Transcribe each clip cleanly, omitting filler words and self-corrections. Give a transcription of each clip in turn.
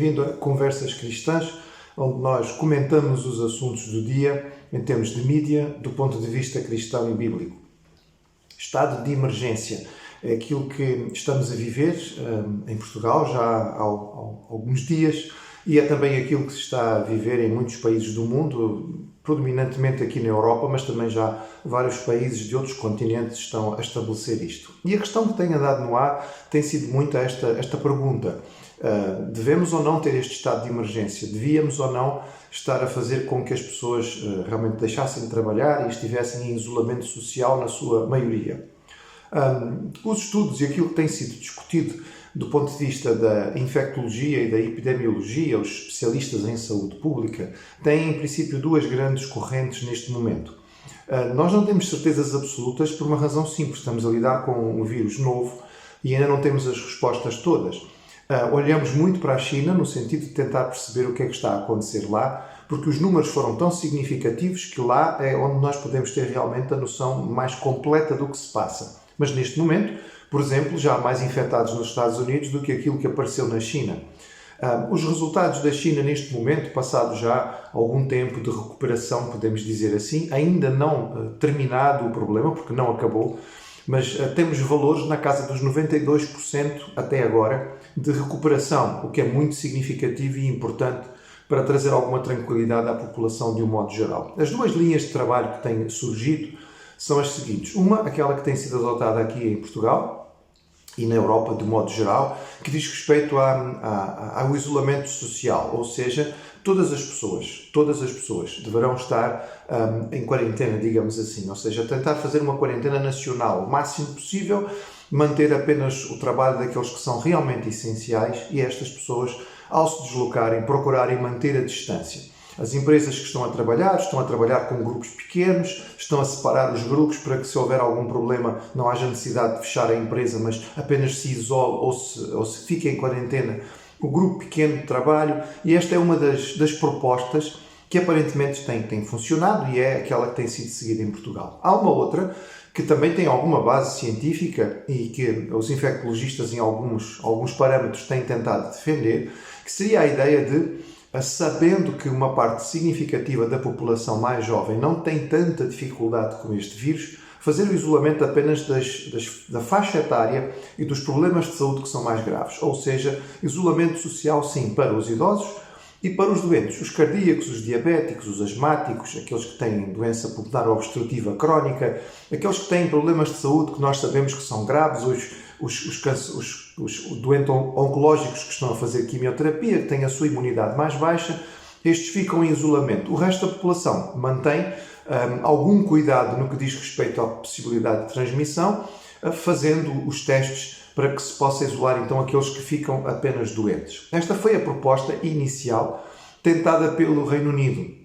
bem-vindo a Conversas Cristãs, onde nós comentamos os assuntos do dia em termos de mídia, do ponto de vista cristão e bíblico. Estado de emergência é aquilo que estamos a viver em Portugal já há alguns dias e é também aquilo que se está a viver em muitos países do mundo, predominantemente aqui na Europa, mas também já vários países de outros continentes estão a estabelecer isto. E a questão que tem andado no ar tem sido muito esta pergunta. Devemos ou não ter este estado de emergência? Devíamos ou não estar a fazer com que as pessoas realmente deixassem de trabalhar e estivessem em isolamento social na sua maioria? Os estudos e aquilo que tem sido discutido do ponto de vista da infectologia e da epidemiologia, os especialistas em saúde pública, têm em princípio duas grandes correntes neste momento. Nós não temos certezas absolutas por uma razão simples. Estamos a lidar com um vírus novo e ainda não temos as respostas todas. Olhamos muito para a China no sentido de tentar perceber o que é que está a acontecer lá, porque os números foram tão significativos que lá é onde nós podemos ter realmente a noção mais completa do que se passa. Mas neste momento, por exemplo, já há mais infectados nos Estados Unidos do que aquilo que apareceu na China. Os resultados da China neste momento, passado já algum tempo de recuperação, podemos dizer assim, ainda não terminado o problema, porque não acabou, mas temos valores na casa dos 92% até agora de recuperação, o que é muito significativo e importante para trazer alguma tranquilidade à população de um modo geral. As duas linhas de trabalho que têm surgido são as seguintes. Uma, aquela que tem sido adotada aqui em Portugal e na Europa de modo geral, que diz respeito ao isolamento social, ou seja, todas as pessoas deverão estar em quarentena, digamos assim, ou seja, tentar fazer uma quarentena nacional o máximo possível, manter apenas o trabalho daqueles que são realmente essenciais e estas pessoas, ao se deslocarem, procurarem manter a distância. As empresas que estão a trabalhar com grupos pequenos, estão a separar os grupos para que, se houver algum problema, não haja necessidade de fechar a empresa, mas apenas se isole ou se fique em quarentena o grupo pequeno de trabalho. E esta é uma das propostas que aparentemente tem funcionado e é aquela que tem sido seguida em Portugal. Há uma outra que também tem alguma base científica e que os infectologistas em alguns parâmetros têm tentado defender, que seria a ideia de, sabendo que uma parte significativa da população mais jovem não tem tanta dificuldade com este vírus, fazer o isolamento apenas da faixa etária e dos problemas de saúde que são mais graves. Ou seja, isolamento social sim para os idosos e para os doentes, os cardíacos, os diabéticos, os asmáticos, aqueles que têm doença pulmonar obstrutiva crónica, aqueles que têm problemas de saúde que nós sabemos que são graves, os doentes oncológicos que estão a fazer quimioterapia, que têm a sua imunidade mais baixa, estes ficam em isolamento. O resto da população mantém algum cuidado no que diz respeito à possibilidade de transmissão, fazendo os testes para que se possa isolar então aqueles que ficam apenas doentes. Esta foi a proposta inicial tentada pelo Reino Unido.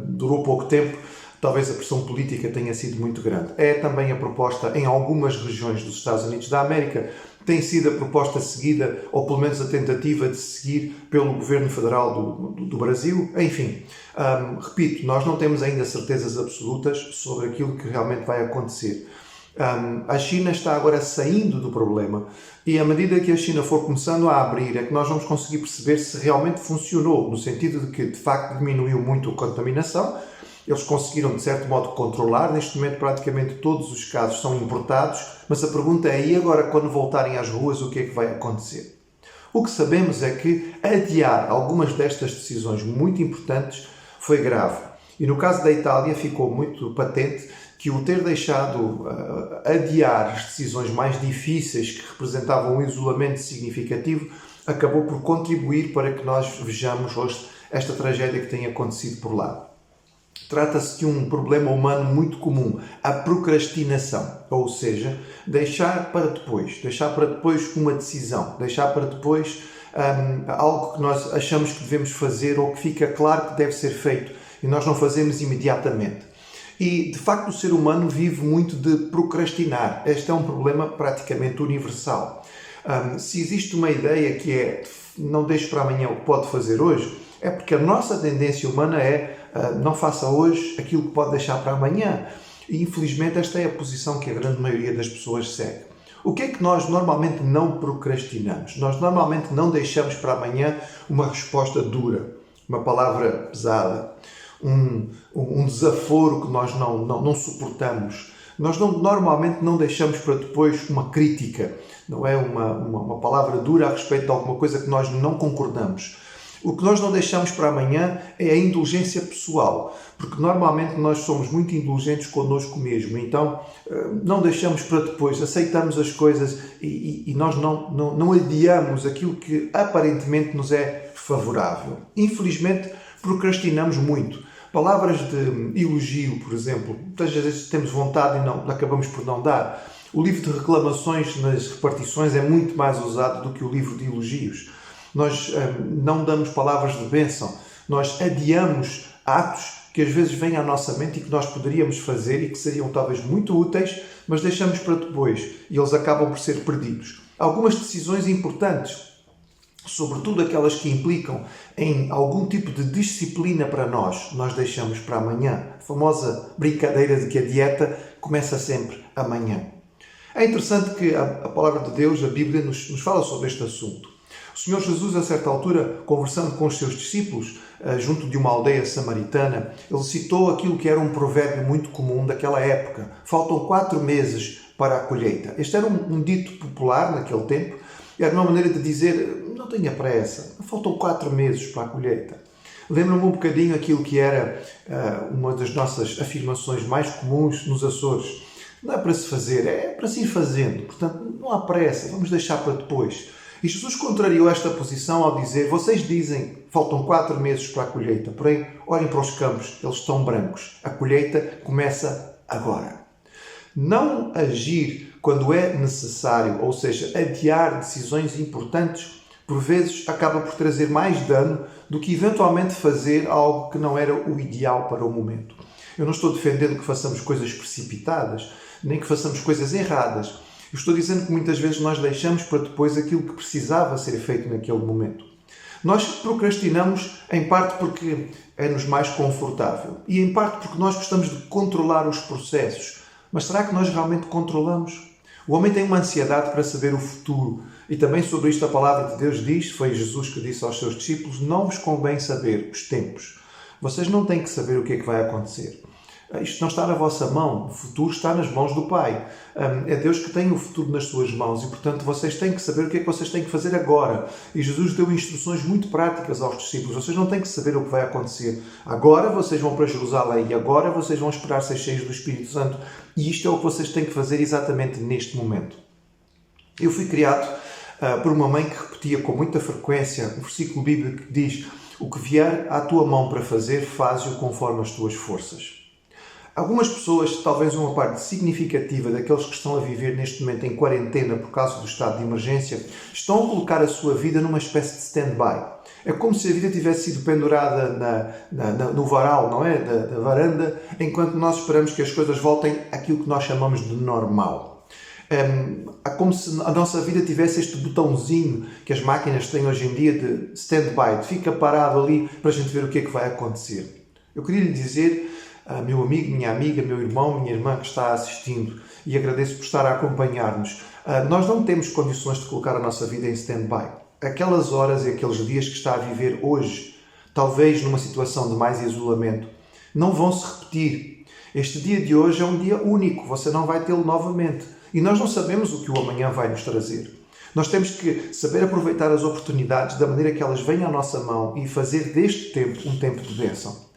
Durou pouco tempo, talvez a pressão política tenha sido muito grande. É também a proposta em algumas regiões dos Estados Unidos da América, tem sido a proposta seguida, ou pelo menos a tentativa de seguir pelo Governo Federal do Brasil. Enfim, repito, nós não temos ainda certezas absolutas sobre aquilo que realmente vai acontecer. A China está agora saindo do problema e à medida que a China for começando a abrir é que nós vamos conseguir perceber se realmente funcionou, no sentido de que de facto diminuiu muito a contaminação. Eles conseguiram de certo modo controlar, neste momento praticamente todos os casos são importados, mas a pergunta é, e agora quando voltarem às ruas o que é que vai acontecer? O que sabemos é que adiar algumas destas decisões muito importantes foi grave e no caso da Itália ficou muito patente que o ter deixado adiar as decisões mais difíceis que representavam um isolamento significativo acabou por contribuir para que nós vejamos hoje esta tragédia que tem acontecido por lá. Trata-se de um problema humano muito comum, a procrastinação, ou seja, deixar para depois uma decisão, deixar para depois algo que nós achamos que devemos fazer ou que fica claro que deve ser feito e nós não fazemos imediatamente. E, de facto, o ser humano vive muito de procrastinar. Este é um problema praticamente universal. Se existe uma ideia que é não deixe para amanhã o que pode fazer hoje, é porque a nossa tendência humana é não faça hoje aquilo que pode deixar para amanhã. E, infelizmente, esta é a posição que a grande maioria das pessoas segue. O que é que nós normalmente não procrastinamos? Nós normalmente não deixamos para amanhã uma resposta dura, uma palavra pesada, um desaforo que nós não suportamos. Nós normalmente não deixamos para depois uma crítica, não é? Uma palavra dura a respeito de alguma coisa que nós não concordamos. O que nós não deixamos para amanhã é a indulgência pessoal, porque normalmente nós somos muito indulgentes connosco mesmo, então não deixamos para depois, aceitamos as coisas e nós não adiamos aquilo que aparentemente nos é favorável. Infelizmente, procrastinamos muito. Palavras de elogio, por exemplo, muitas vezes temos vontade e acabamos por não dar. O livro de reclamações nas repartições é muito mais usado do que o livro de elogios. Nós não damos palavras de bênção, nós adiamos atos que às vezes vêm à nossa mente e que nós poderíamos fazer e que seriam talvez muito úteis, mas deixamos para depois e eles acabam por ser perdidos. Algumas decisões importantes, sobretudo aquelas que implicam em algum tipo de disciplina para nós deixamos para amanhã. A famosa brincadeira de que a dieta começa sempre amanhã. É interessante que a palavra de Deus, a Bíblia, nos fala sobre este assunto. O Senhor Jesus, a certa altura, conversando com os seus discípulos, junto de uma aldeia samaritana, ele citou aquilo que era um provérbio muito comum daquela época. Faltam 4 meses para a colheita. Este era um dito popular naquele tempo. Era uma maneira de dizer, não tenha pressa, faltam 4 meses para a colheita. Lembra-me um bocadinho aquilo que era uma das nossas afirmações mais comuns nos Açores. Não é para se fazer, é para se ir fazendo. Portanto, não há pressa, vamos deixar para depois. E Jesus contrariou esta posição ao dizer, vocês dizem, faltam 4 meses para a colheita, porém, olhem para os campos, eles estão brancos. A colheita começa agora. Não agir quando é necessário, ou seja, adiar decisões importantes, por vezes acaba por trazer mais dano do que eventualmente fazer algo que não era o ideal para o momento. Eu não estou defendendo que façamos coisas precipitadas, nem que façamos coisas erradas. Eu estou dizendo que muitas vezes nós deixamos para depois aquilo que precisava ser feito naquele momento. Nós procrastinamos em parte porque é-nos mais confortável e em parte porque nós gostamos de controlar os processos. Mas será que nós realmente controlamos? O homem tem uma ansiedade para saber o futuro. E também sobre isto a palavra de Deus diz, foi Jesus que disse aos seus discípulos, não vos convém saber os tempos. Vocês não têm que saber o que é que vai acontecer. Isto não está na vossa mão, o futuro está nas mãos do Pai. É Deus que tem o futuro nas suas mãos e, portanto, vocês têm que saber o que é que vocês têm que fazer agora. E Jesus deu instruções muito práticas aos discípulos. Vocês não têm que saber o que vai acontecer. Agora vocês vão para Jerusalém e agora vocês vão esperar ser cheios do Espírito Santo. E isto é o que vocês têm que fazer exatamente neste momento. Eu fui criado por uma mãe que repetia com muita frequência um versículo bíblico que diz: o que vier à tua mão para fazer, faz-o conforme as tuas forças. Algumas pessoas, talvez uma parte significativa daqueles que estão a viver neste momento em quarentena por causa do estado de emergência, estão a colocar a sua vida numa espécie de stand-by. É como se a vida tivesse sido pendurada no varal, não é? Da varanda, enquanto nós esperamos que as coisas voltem àquilo que nós chamamos de normal. É como se a nossa vida tivesse este botãozinho que as máquinas têm hoje em dia de stand-by, de fica parado ali para a gente ver o que é que vai acontecer. Eu queria lhe dizer, meu amigo, minha amiga, meu irmão, minha irmã que está assistindo, e agradeço por estar a acompanhar-nos, nós não temos condições de colocar a nossa vida em stand-by. Aquelas horas e aqueles dias que está a viver hoje, talvez numa situação de mais isolamento, não vão se repetir. Este dia de hoje é um dia único, você não vai tê-lo novamente. E nós não sabemos o que o amanhã vai nos trazer. Nós temos que saber aproveitar as oportunidades da maneira que elas vêm à nossa mão e fazer deste tempo um tempo de bênção.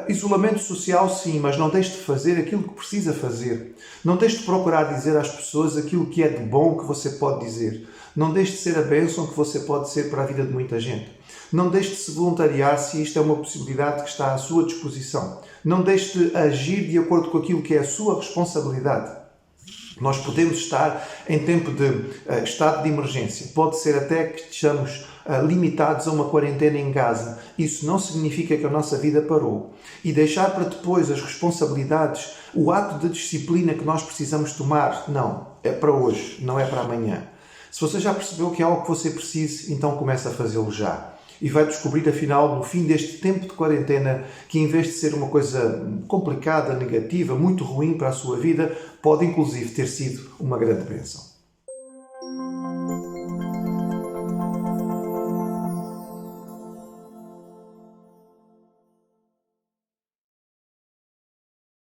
Isolamento social, sim, mas não deixe de fazer aquilo que precisa fazer. Não deixe de procurar dizer às pessoas aquilo que é de bom que você pode dizer. Não deixe de ser a bênção que você pode ser para a vida de muita gente. Não deixe de se voluntariar se isto é uma possibilidade que está à sua disposição. Não deixe de agir de acordo com aquilo que é a sua responsabilidade. Nós podemos estar em tempo de estado de emergência. Pode ser até que estejamos limitados a uma quarentena em casa. Isso não significa que a nossa vida parou. E deixar para depois as responsabilidades, o ato de disciplina que nós precisamos tomar, não. É para hoje, não é para amanhã. Se você já percebeu que é algo que você precisa, então comece a fazê-lo já. E vai descobrir, afinal, no fim deste tempo de quarentena, que em vez de ser uma coisa complicada, negativa, muito ruim para a sua vida, pode inclusive ter sido uma grande bênção.